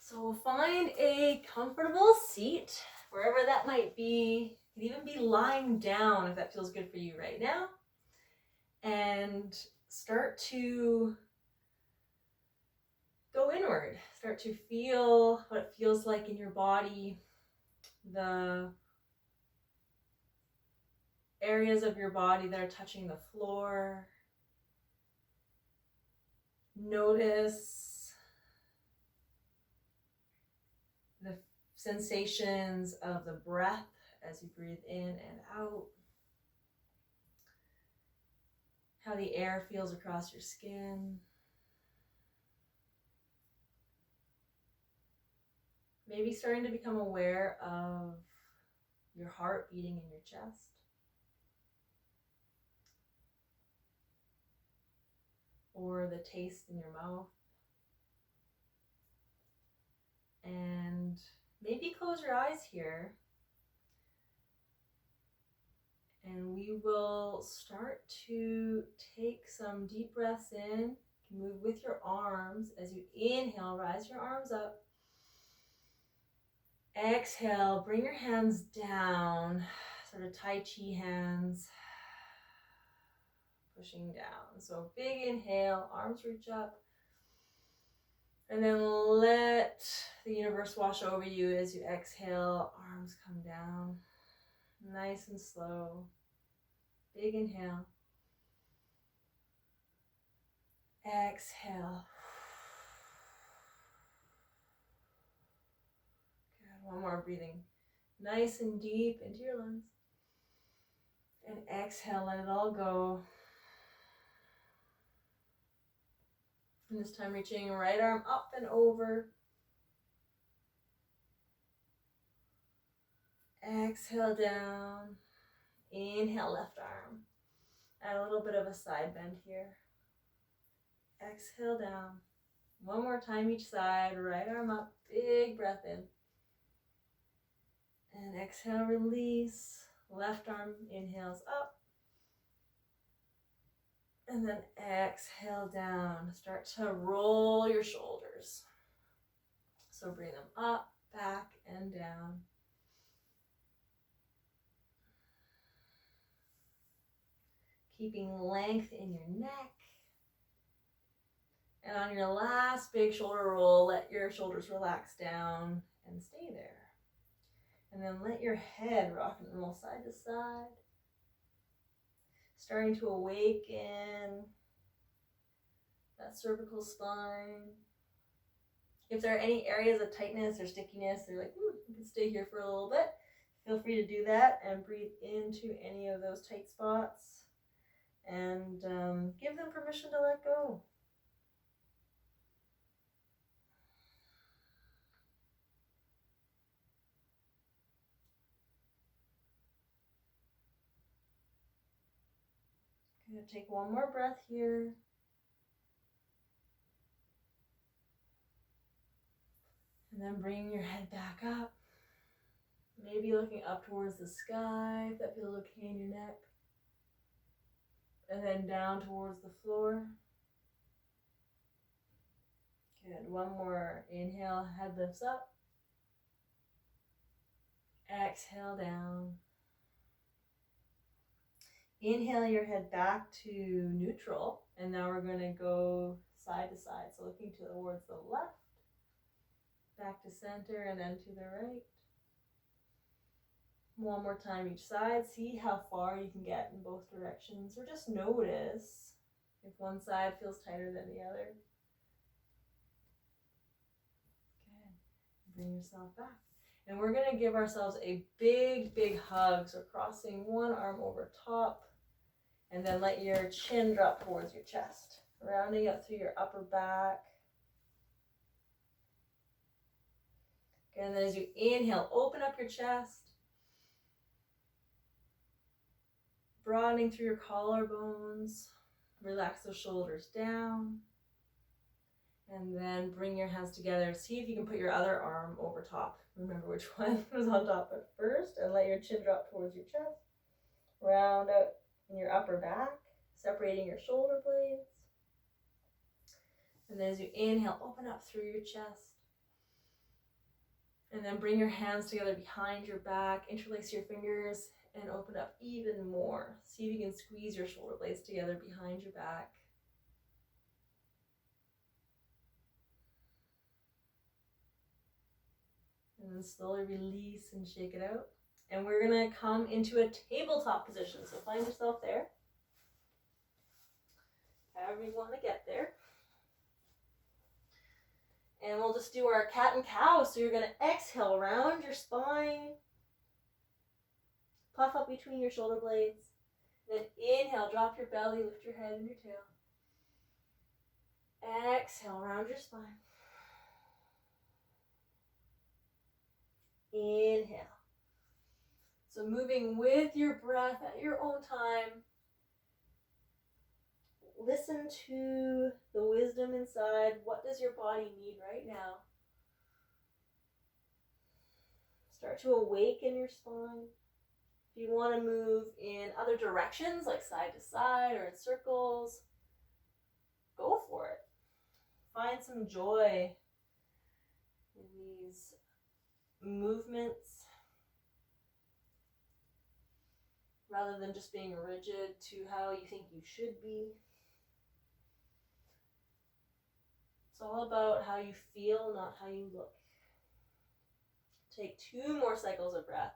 So find a comfortable seat, wherever that might be. You can even be lying down if that feels good for you right now. And start to go inward. Start to feel what it feels like in your body, the areas of your body that are touching the floor. Notice the sensations of the breath as you breathe in and out. How the air feels across your skin. Maybe starting to become aware of your heart beating in your chest. Or the taste in your mouth. And maybe close your eyes here. And we will start to take some deep breaths in. You can move with your arms. As you inhale, rise your arms up. Exhale, bring your hands down, sort of Tai Chi hands, pushing down. So big inhale, arms reach up. And then let the universe wash over you as you exhale, arms come down. Nice and slow. Big inhale. Exhale. Good. One more breathing. Nice and deep into your lungs. And exhale, let it all go. And this time reaching right arm up and over. Exhale down. Inhale, left arm. Add a little bit of a side bend here. Exhale down. One more time each side. Right arm up. Big breath in. And exhale, release. Left arm inhales up. And then exhale down. Start to roll your shoulders. So bring them up, back, and down. Keeping length in your neck. And on your last big shoulder roll, let your shoulders relax down and stay there. And then let your head rock and roll side to side. Starting to awaken that cervical spine. If there are any areas of tightness or stickiness, they're like, you can stay here for a little bit. Feel free to do that and breathe into any of those tight spots. And give them permission to let go. I'm going to take one more breath here. And then bring your head back up. Maybe looking up towards the sky, if that feels okay in your neck. And then down towards the floor. Good. One more inhale, head lifts up. Exhale down. Inhale your head back to neutral. And now we're going to go side to side. So looking towards the left, back to center, and then to the right. One more time each side. See how far you can get in both directions, or just notice if one side feels tighter than the other. Good. Bring yourself back. And we're going to give ourselves a big, big hug. So crossing one arm over top, and then let your chin drop towards your chest, rounding up through your upper back. Okay, and then as you inhale, open up your chest. Broadening through your collarbones, relax the shoulders down, and then bring your hands together. See if you can put your other arm over top. Remember which one was on top at first, and let your chin drop towards your chest. Round out in your upper back, separating your shoulder blades. And then as you inhale, open up through your chest. And then bring your hands together behind your back, interlace your fingers, and open up even more. See if you can squeeze your shoulder blades together behind your back. And then slowly release and shake it out. And we're gonna come into a tabletop position. So find yourself there. However you want to get there. And we'll just do our cat and cow. So you're gonna exhale, round your spine. Puff up between your shoulder blades. Then inhale, drop your belly, lift your head and your tail. Exhale, round your spine. Inhale. So moving with your breath at your own time. Listen to the wisdom inside. What does your body need right now? Start to awaken your spine. If you want to move in other directions, like side to side or in circles, go for it. Find some joy in these movements rather than just being rigid to how you think you should be. It's all about how you feel, not how you look. Take 2 more cycles of breath.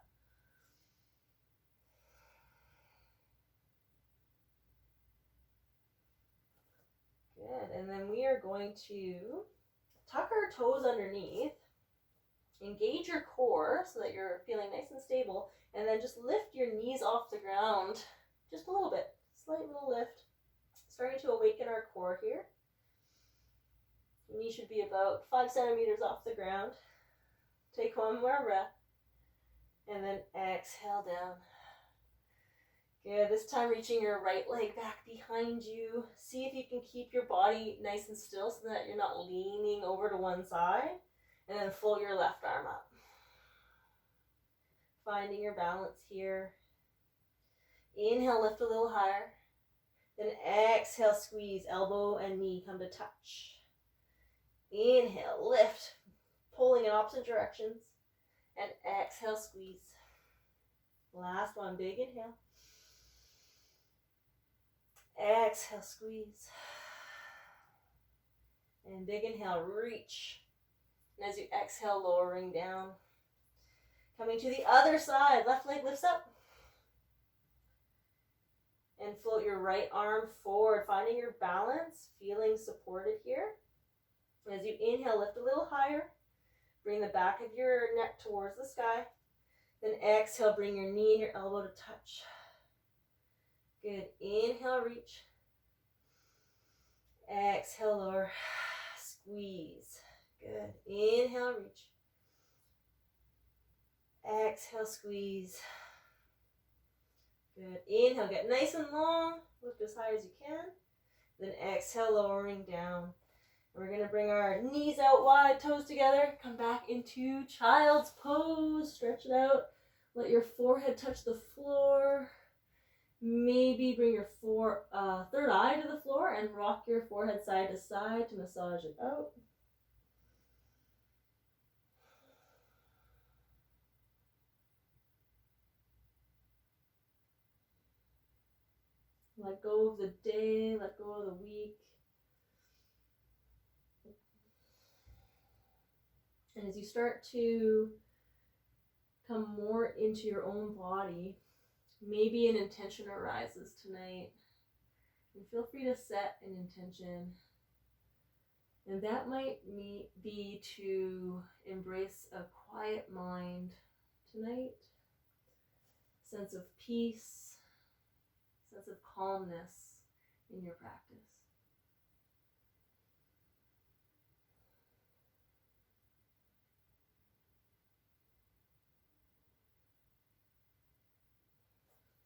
Good, and then we are going to tuck our toes underneath, engage your core so that you're feeling nice and stable, and then just lift your knees off the ground just a little bit, slight little lift, starting to awaken our core here. Your knee should be about 5 centimeters off the ground. Take 1 more breath, and then exhale down. Good, this time reaching your right leg back behind you. See if you can keep your body nice and still so that you're not leaning over to one side. And then fold your left arm up. Finding your balance here. Inhale, lift a little higher. Then exhale, squeeze, elbow and knee come to touch. Inhale, lift, pulling in opposite directions. And exhale, squeeze. Last one, big inhale. Exhale, squeeze. And big inhale, reach. And as you exhale, lowering down. Coming to the other side, left leg lifts up. And float your right arm forward, finding your balance, feeling supported here. As you inhale, lift a little higher. Bring the back of your neck towards the sky. Then exhale, bring your knee and your elbow to touch. Good. Inhale, reach. Exhale, lower. Squeeze. Good. Inhale, reach. Exhale, squeeze. Good. Inhale, get nice and long. Lift as high as you can. Then exhale, lowering down. We're going to bring our knees out wide, toes together. Come back into child's pose. Stretch it out. Let your forehead touch the floor. Maybe bring your third eye to the floor and rock your forehead side to side to massage it out. Let go of the day, let go of the week. And as you start to come more into your own body, maybe an intention arises tonight. And feel free to set an intention. And that might be to embrace a quiet mind tonight. Sense of peace, sense of calmness in your practice.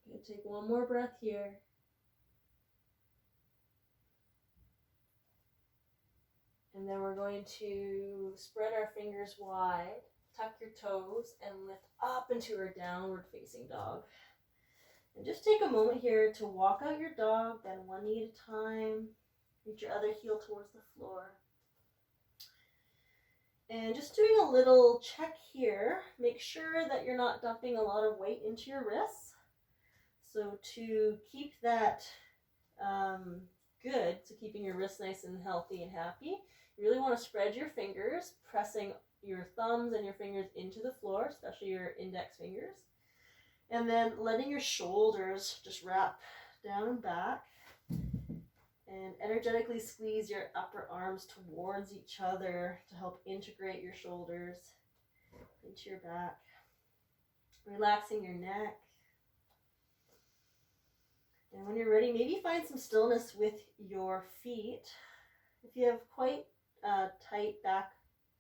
Good. Take 1 more breath here. And then we're going to spread our fingers wide, tuck your toes, and lift up into our downward facing dog. And just take a moment here to walk out your dog, bend one knee at a time, reach your other heel towards the floor. And And just doing a little check here, make sure that you're not dumping a lot of weight into your wrists. So to keep that good, so keeping your wrists nice and healthy and happy, you really want to spread your fingers, pressing your thumbs and your fingers into the floor, especially your index fingers. And then letting your shoulders just wrap down and back. And energetically squeeze your upper arms towards each other to help integrate your shoulders into your back. Relaxing your neck. And when you're ready, maybe find some stillness with your feet. If you have quite a tight back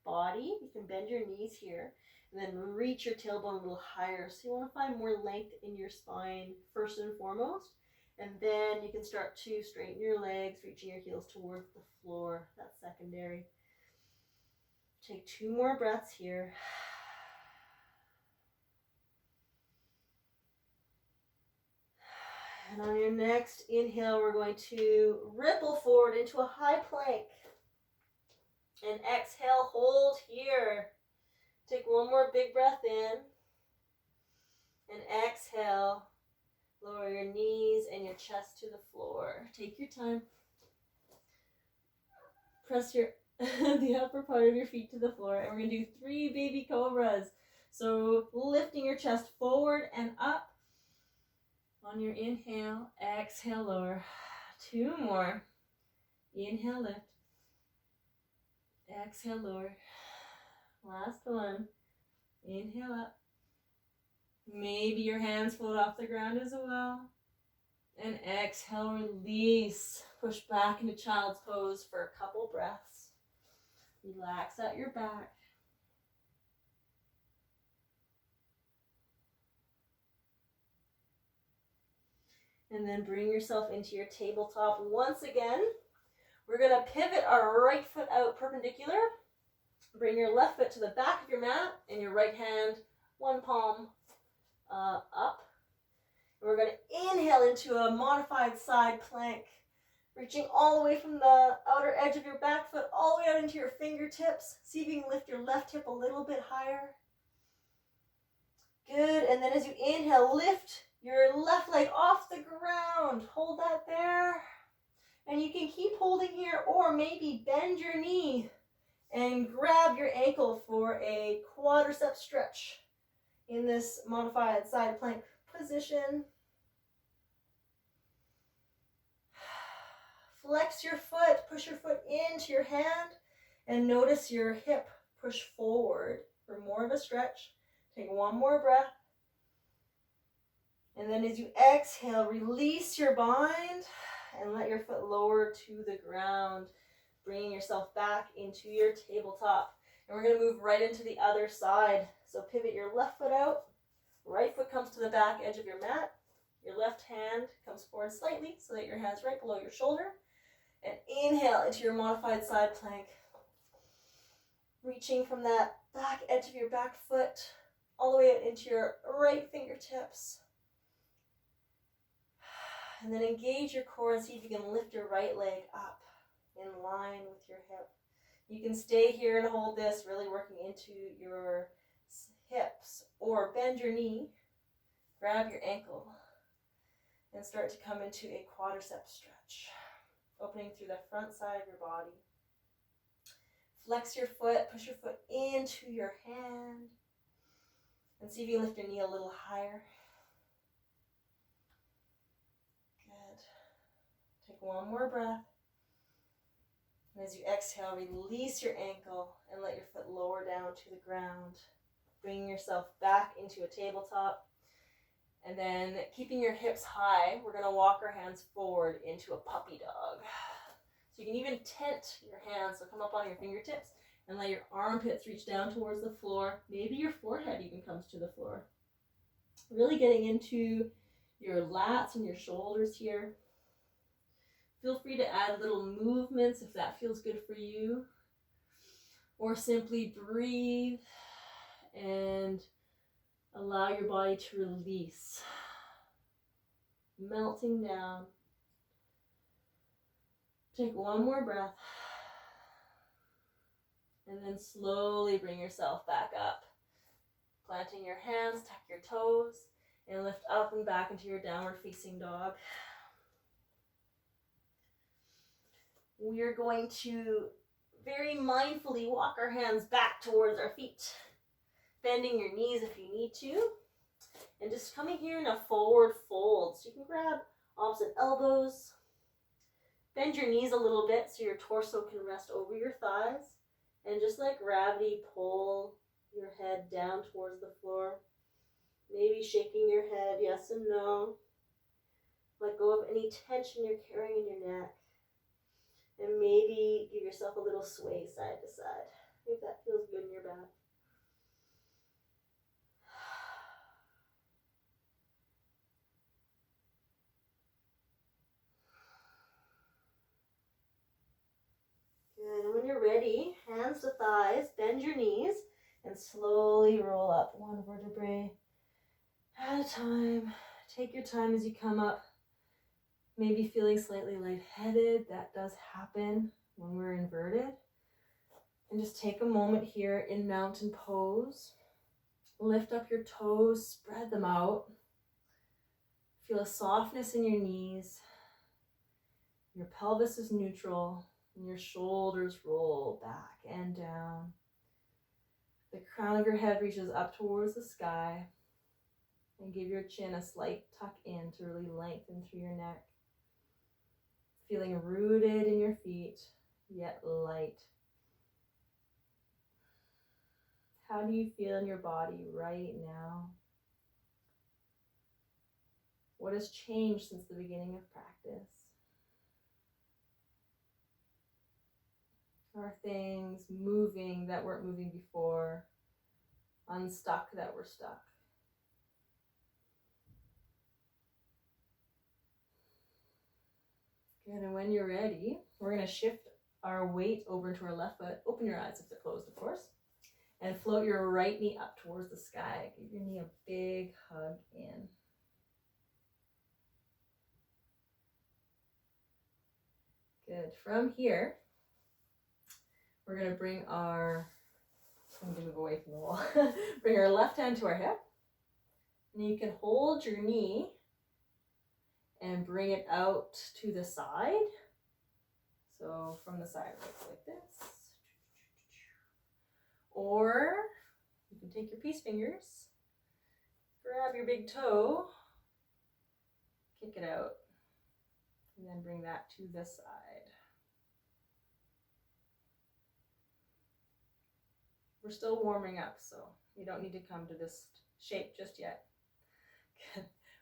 body, you can bend your knees here and then reach your tailbone a little higher. So you want to find more length in your spine first and foremost. And then you can start to straighten your legs, reaching your heels towards the floor. That's secondary. Take 2 more breaths here. And on your next inhale, we're going to ripple forward into a high plank. And exhale, hold here. Take 1 more big breath in. And exhale, lower your knees and your chest to the floor. Take your time. Press your the upper part of your feet to the floor. And we're going to do 3 baby cobras. So lifting your chest forward and up. On your inhale, exhale, lower. 2 more. Inhale, lift. Exhale, lower. Last one. Inhale up. Maybe your hands float off the ground as well. And exhale, release. Push back into child's pose for a couple breaths. Relax out your back. And then bring yourself into your tabletop once again. We're going to pivot our right foot out perpendicular. Bring your left foot to the back of your mat and your right hand, 1 palm up. And we're going to inhale into a modified side plank, reaching all the way from the outer edge of your back foot all the way out into your fingertips. See if you can lift your left hip a little bit higher. Good. And then as you inhale, lift your left leg off the ground. Hold that there. And you can keep holding here, or maybe bend your knee and grab your ankle for a quadricep stretch in this modified side plank position. Flex your foot, push your foot into your hand, and notice your hip push forward for more of a stretch. Take 1 more breath. And then as you exhale, release your bind and let your foot lower to the ground, bringing yourself back into your tabletop. And we're going to move right into the other side. So pivot your left foot out. Right foot comes to the back edge of your mat. Your left hand comes forward slightly so that your hand's right below your shoulder. And inhale into your modified side plank. Reaching from that back edge of your back foot all the way out into your right fingertips. And then engage your core and see if you can lift your right leg up in line with your hip. You can stay here and hold this, really working into your hips, or bend your knee, grab your ankle, and start to come into a quadricep stretch, opening through the front side of your body. Flex your foot, push your foot into your hand, and see if you can lift your knee a little higher. Good. Take 1 more breath. And as you exhale, release your ankle and let your foot lower down to the ground. Bringing yourself back into a tabletop. And then keeping your hips high, we're going to walk our hands forward into a puppy dog. So you can even tent your hands, so come up on your fingertips and let your armpits reach down towards the floor. Maybe your forehead even comes to the floor. Really getting into your lats and your shoulders here. Feel free to add little movements if that feels good for you. Or simply breathe and allow your body to release. Melting down. Take 1 more breath. And then slowly bring yourself back up. Planting your hands, tuck your toes, and lift up and back into your downward facing dog. We are going to very mindfully walk our hands back towards our feet, bending your knees if you need to, and just coming here in a forward fold. So you can grab opposite elbows, bend your knees a little bit so your torso can rest over your thighs, and just let gravity pull your head down towards the floor. Maybe shaking your head, yes and no. Let go of any tension you're carrying in your neck. And maybe give yourself a little sway side to side, if that feels good in your back. Good, and when you're ready, hands to thighs, bend your knees, and slowly roll up one vertebrae at a time. Take your time as you come up. Maybe feeling slightly lightheaded. That does happen when we're inverted. And just take a moment here in mountain pose. Lift up your toes, spread them out. Feel a softness in your knees. Your pelvis is neutral, and your shoulders roll back and down. The crown of your head reaches up towards the sky, and give your chin a slight tuck in to really lengthen through your neck. Feeling rooted in your feet, yet light. How do you feel in your body right now? What has changed since the beginning of practice? Are things moving that weren't moving before? Unstuck that were stuck? Good, and when you're ready, we're going to shift our weight over into our left foot. Open your eyes if they're closed, of course. And float your right knee up towards the sky. Give your knee a big hug in. Good. From here, we're going to bring our, I'm going to move away from the wall. Bring our left hand to our hip. And you can hold your knee and bring it out to the side. So from the side, it looks like this. Or you can take your peace fingers, grab your big toe, kick it out, and then bring that to the side. We're still warming up, so you don't need to come to this shape just yet.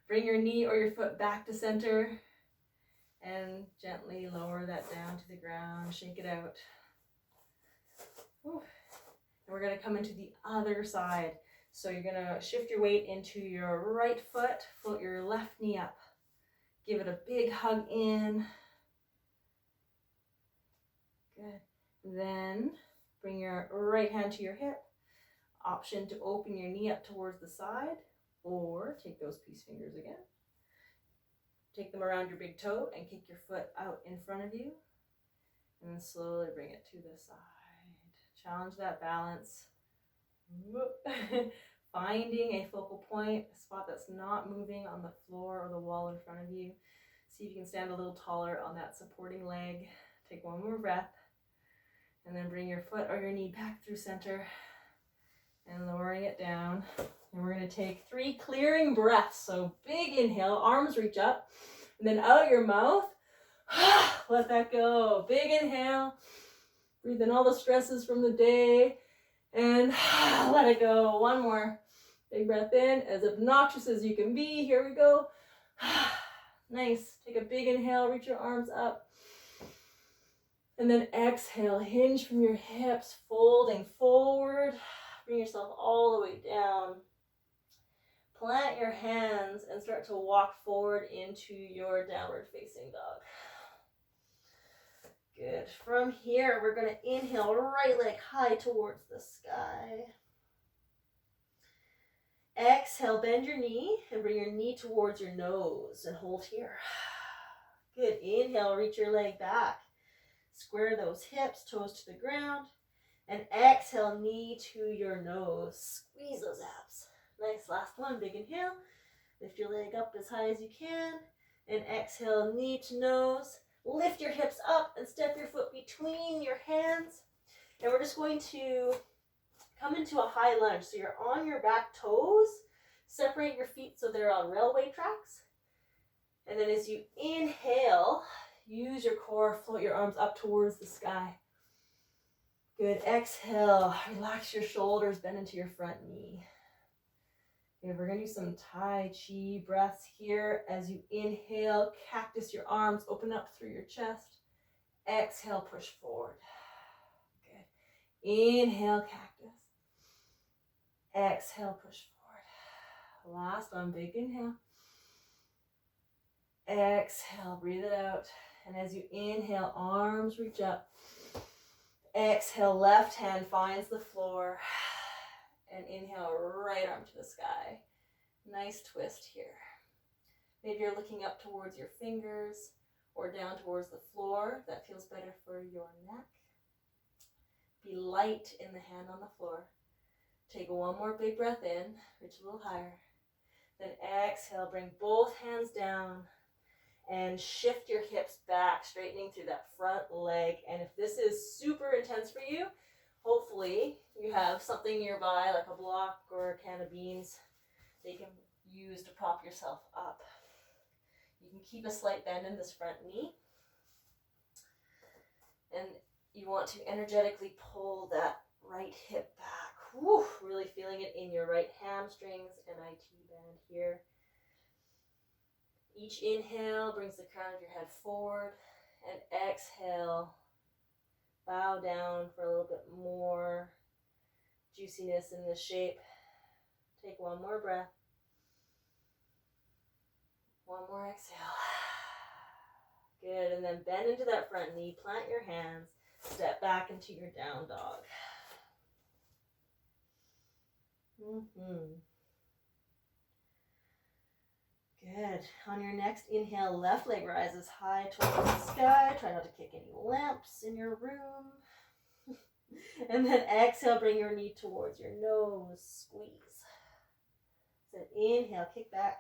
Bring your knee or your foot back to center and gently lower that down to the ground. Shake it out. Whew. And we're going to come into the other side. So you're going to shift your weight into your right foot, float your left knee up. Give it a big hug in. Good. Then bring your right hand to your hip. Option to open your knee up towards the side, or take those peace fingers again. Take them around your big toe and kick your foot out in front of you. And then slowly bring it to the side. Challenge that balance. Finding a focal point, a spot that's not moving on the floor or the wall in front of you. See if you can stand a little taller on that supporting leg. Take one more breath. And then bring your foot or your knee back through center. And lowering it down. And we're going to take 3 clearing breaths. So big inhale, arms reach up. And then out your mouth, let that go. Big inhale. Breathe in all the stresses from the day. And let it go. One more. Big breath in, as obnoxious as you can be. Here we go. Nice. Take a big inhale, reach your arms up. And then exhale, hinge from your hips, folding forward. Bring yourself all the way down. Plant your hands and start to walk forward into your downward facing dog. Good. From here, we're going to inhale, right leg high towards the sky. Exhale, bend your knee and bring your knee towards your nose and hold here. Good. Inhale, reach your leg back. Square those hips, toes to the ground. And exhale, knee to your nose. Squeeze those abs. Nice, last one, big inhale. Lift your leg up as high as you can. And exhale, knee to nose. Lift your hips up and step your foot between your hands. And we're just going to come into a high lunge. So you're on your back toes. Separate your feet so they're on railway tracks. And then as you inhale, use your core, float your arms up towards the sky. Good. Exhale, relax your shoulders, bend into your front knee. Okay, we're going to do some Tai Chi breaths here. As you inhale, cactus your arms, open up through your chest. Exhale, push forward. Good. Inhale, cactus. Exhale, push forward. Last one, big inhale. Exhale, breathe it out. And as you inhale, arms reach up. Exhale, left hand finds the floor. And inhale, right arm to the sky. Nice twist here. Maybe you're looking up towards your fingers or down towards the floor. That feels better for your neck. Be light in the hand on the floor. Take one more big breath in, reach a little higher. Then exhale, bring both hands down and shift your hips back, straightening through that front leg. And if this is super intense for you, hopefully you have something nearby like a block or a can of beans that you can use to prop yourself up. You can keep a slight bend in this front knee. And you want to energetically pull that right hip back. Whew, really feeling it in your right hamstrings and IT band here. Each inhale brings the crown of your head forward, and exhale, bow down for a little bit more juiciness in this shape. Take one more breath. One more exhale. Good, and then bend into that front knee, plant your hands, step back into your down dog. Good. On your next inhale, left leg rises high towards the sky. Try not to kick any lamps in your room. And then exhale, bring your knee towards your nose. Squeeze. So inhale, kick back.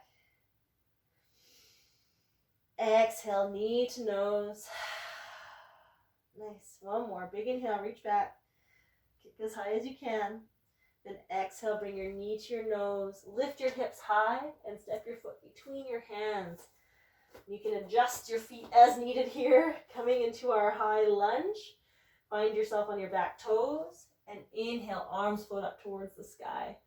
Exhale, knee to nose. Nice. One more. Big inhale, reach back. Kick as high as you can. Then exhale, bring your knee to your nose. Lift your hips high and step your foot between your hands. You can adjust your feet as needed here. Coming into our high lunge. Find yourself on your back toes. And inhale, arms float up towards the sky.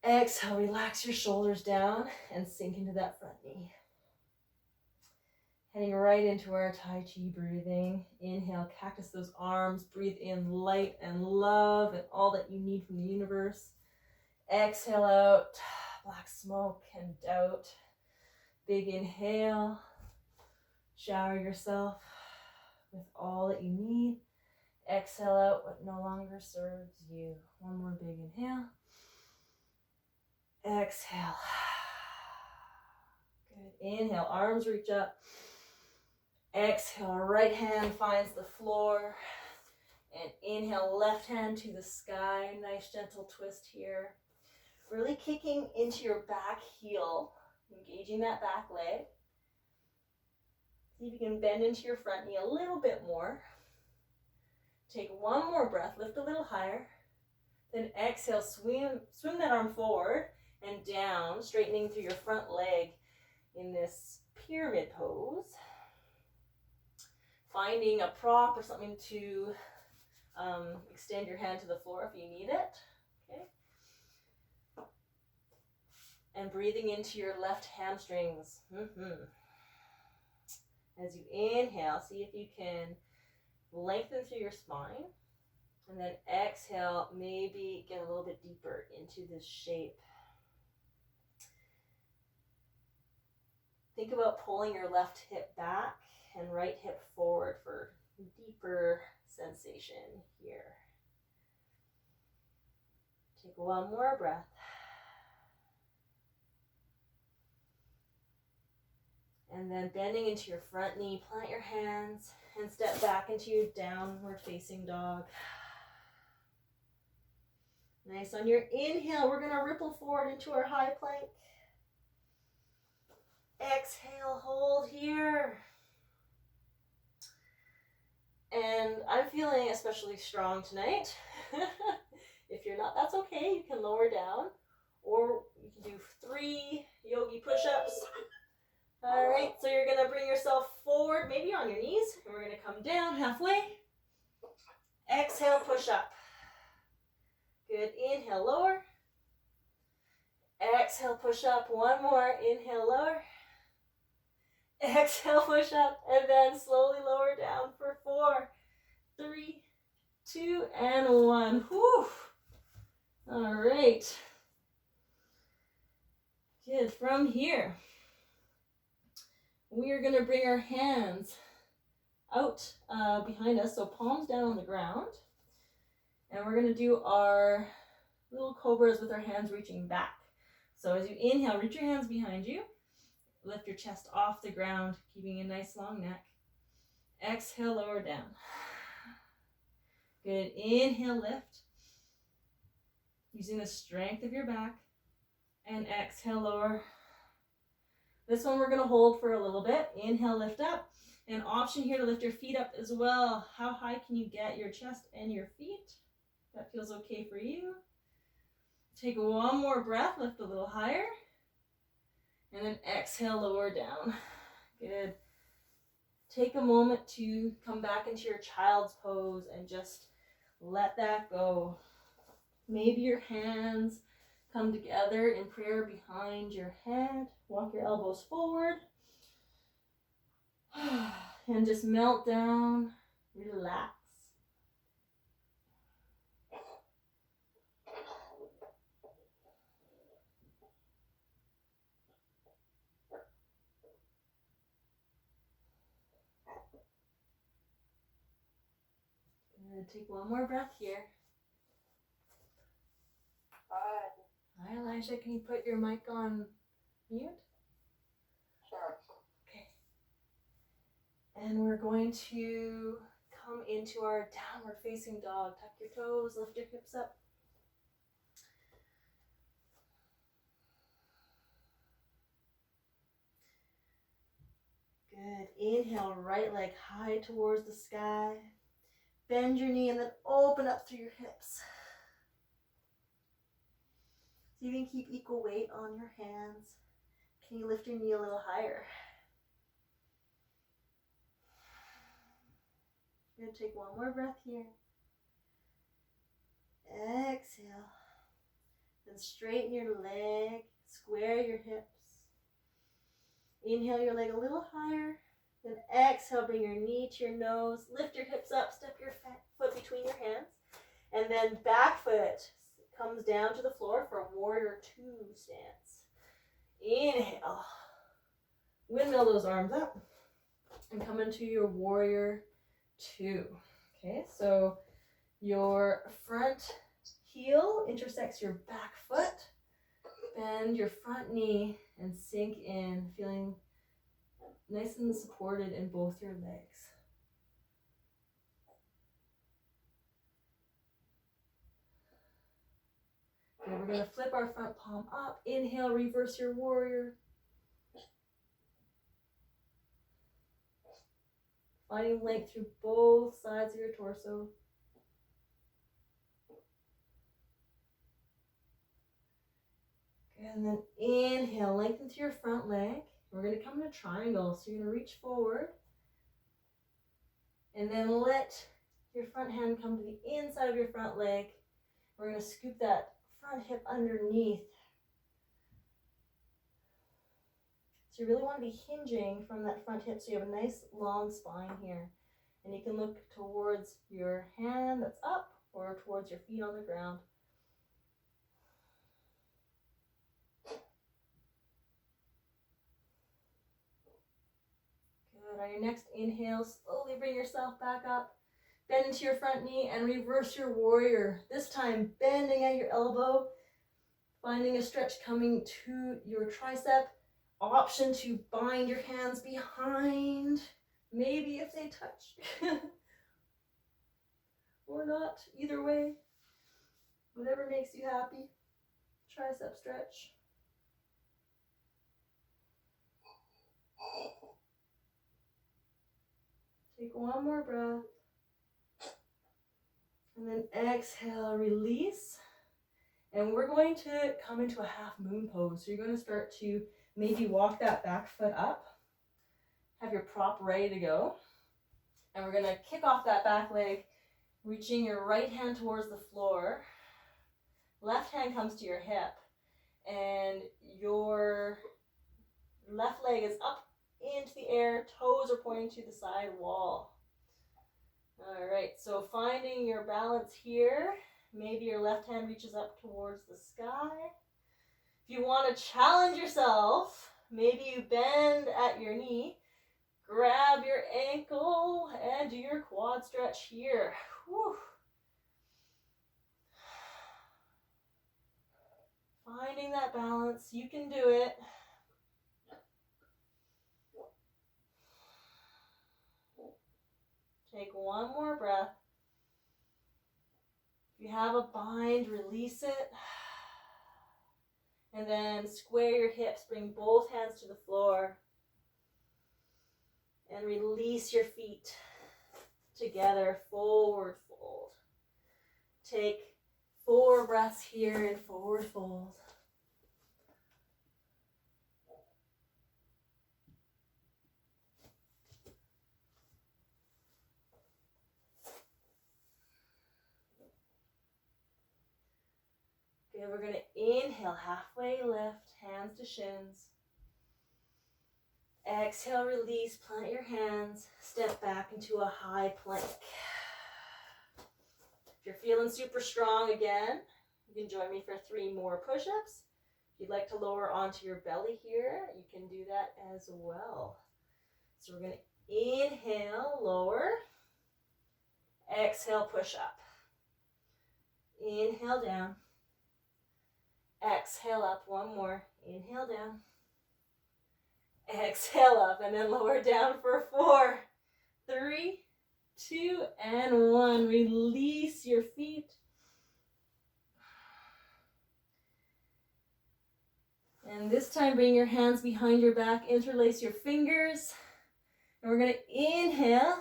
Exhale, relax your shoulders down and sink into that front knee. Heading right into our Tai Chi breathing. Inhale, cactus those arms. Breathe in light and love and all that you need from the universe. Exhale out, black smoke and doubt. Big inhale. Shower yourself with all that you need. Exhale out what no longer serves you. One more big inhale. Exhale. Good. Inhale, arms reach up. Exhale, right hand finds the floor. And inhale, left hand to the sky. Nice gentle twist here. Really kicking into your back heel, engaging that back leg. See if you can bend into your front knee a little bit more. Take one more breath, lift a little higher. Then exhale, swim that arm forward and down, straightening through your front leg in this pyramid pose. Finding a prop or something to extend your hand to the floor if you need it. Okay. And breathing into your left hamstrings. As you inhale, see if you can lengthen through your spine. And then exhale, maybe get a little bit deeper into this shape. Think about pulling your left hip back and right hip forward for deeper sensation here. Take one more breath. And then bending into your front knee, plant your hands and step back into your downward facing dog. Nice. On your inhale, we're going to ripple forward into our high plank. Exhale, hold here. And I'm feeling especially strong tonight. If you're not, that's okay. You can lower down, or you can do 3 yogi push-ups. All right, so you're going to bring yourself forward, maybe on your knees, and we're going to come down halfway. Exhale, push up. Good. Inhale, lower. Exhale, push up. One more. Inhale, lower. Exhale, push up, and then slowly lower down for 4, 3, 2, and 1. Whew. All right. Good. From here, we are going to bring our hands out behind us, so palms down on the ground. And we're going to do our little cobras with our hands reaching back. So as you inhale, reach your hands behind you. Lift your chest off the ground, keeping a nice long neck. Exhale, lower down. Good. Inhale, lift. Using the strength of your back. And exhale, lower. This one we're going to hold for a little bit. Inhale, lift up. An option here to lift your feet up as well. How high can you get your chest and your feet? That feels okay for you. Take one more breath, lift a little higher. And then exhale, lower down. Good. Take a moment to come back into your child's pose and just let that go. Maybe your hands come together in prayer behind your head. Walk your elbows forward. And just melt down. Relax. Good. Take one more breath here. Hi, Elijah. Can you put your mic on mute? Sure. Okay. And we're going to come into our downward facing dog. Tuck your toes, lift your hips up. Good. Inhale, right leg high towards the sky. Bend your knee and then open up through your hips. So you can keep equal weight on your hands. Can you lift your knee a little higher? You're going to take one more breath here. Exhale. Then straighten your leg. Square your hips. Inhale your leg a little higher. Then exhale, bring your knee to your nose. Lift your hips up. Step your foot between your hands. And then back foot comes down to the floor for a warrior 2 stance. Inhale. Windmill those arms up. And come into your warrior 2. Okay, so your front heel intersects your back foot. Bend your front knee and sink in, feeling nice and supported in both your legs. Okay, we're going to flip our front palm up. Inhale, reverse your warrior. Finding length through both sides of your torso. And then inhale, lengthen through your front leg. We're going to come in a triangle. So you're going to reach forward. And then let your front hand come to the inside of your front leg. We're going to scoop that front hip underneath. So you really want to be hinging from that front hip so you have a nice long spine here. And you can look towards your hand that's up or towards your feet on the ground. Good. On your next inhale, slowly bring yourself back up. Bend into your front knee and reverse your warrior. This time, bending at your elbow, finding a stretch coming to your tricep. Option to bind your hands behind, maybe if they touch, or not, either way. Whatever makes you happy. Tricep stretch. Take one more breath. And then exhale, release. And we're going to come into a half moon pose. So you're going to start to maybe walk that back foot up. Have your prop ready to go. And we're going to kick off that back leg, reaching your right hand towards the floor. Left hand comes to your hip. And your left leg is up into the air. Toes are pointing to the side wall. All right, so finding your balance here. Maybe your left hand reaches up towards the sky. If you want to challenge yourself, maybe you bend at your knee, grab your ankle, and do your quad stretch here. Whew. Finding that balance, you can do it. Take one more breath. If you have a bind, release it. And then square your hips, bring both hands to the floor. And release your feet together, forward fold. Take 4 breaths here in forward fold. Okay, we're going to inhale, halfway lift, hands to shins. Exhale, release, plant your hands, step back into a high plank. If you're feeling super strong again, you can join me for 3 more push-ups. If you'd like to lower onto your belly here, you can do that as well. So we're going to inhale, lower. Exhale, push up. Inhale, down. Exhale up, 1 more. Inhale, down. Exhale up, and then lower down for 4, 3, 2, and 1. Release your feet. And this time, bring your hands behind your back, interlace your fingers. And we're going to inhale,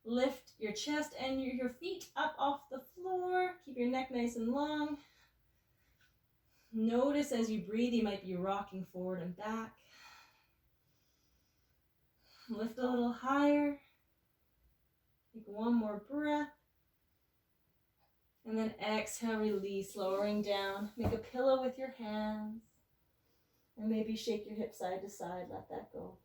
lift your chest and your feet up off the floor. Keep your neck nice and long. Notice as you breathe, you might be rocking forward and back. Lift a little higher. Take 1 more breath. And then exhale, release, lowering down. Make a pillow with your hands. And maybe shake your hips side to side, let that go.